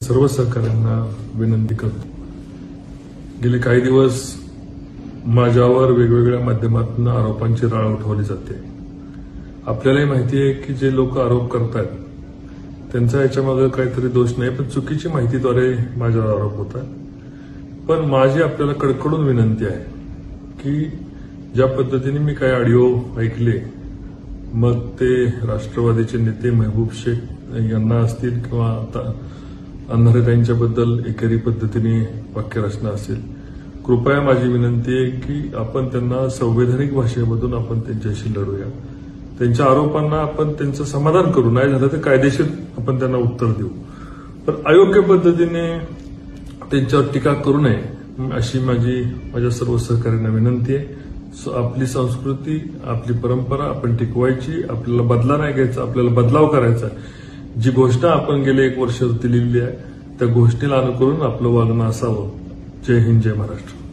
सर्व सहकाऱ्यांना विनंती करतो, गेले काही दिवस माझ्यावर वेगवेगळ्या माध्यमातून आरोपांची राळ उठवली जाते। आपल्यालाही माहिती आहे की जे लोक आरोप करतात त्यांचा याच्यामागे काहीतरी दोष नाही, पण चुकीची माहितीद्वारे माझ्यावर आरोप होतात। पण माझी आपल्याला कडकडून विनंती आहे की ज्या पद्धतीने मी काही ऑडिओ ऐकले, मग ते राष्ट्रवादीचे नेते महबूब शेख यांना असतील किंवा अंधारेताईंच्याबद्दल एकेरी पद्धतीने वाक्यरचना असेल, कृपया माझी विनंती आहे की आपण त्यांना संवैधानिक भाषेमधून आपण त्यांच्याशी लढूया। त्यांच्या आरोपांना आपण त्यांचं समाधान करू, नाही झालं तर कायदेशीर आपण त्यांना उत्तर देऊ, पण अयोग्य पद्धतीने त्यांच्यावर टीका करू नये अशी माझ्या सर्व सहकाऱ्यांना विनंती आहे। आपली संस्कृती, आपली परंपरा आपण टिकवायची, आपल्याला बदला नाही घ्यायचा, आपल्याला बदलाव करायचा। जी घोषणा आपण गेले 1 वर्ष दिलेली आहे त्या घोषणेला अनुकरून आपलं वागणं असावं। जय हिंद, जय महाराष्ट्र।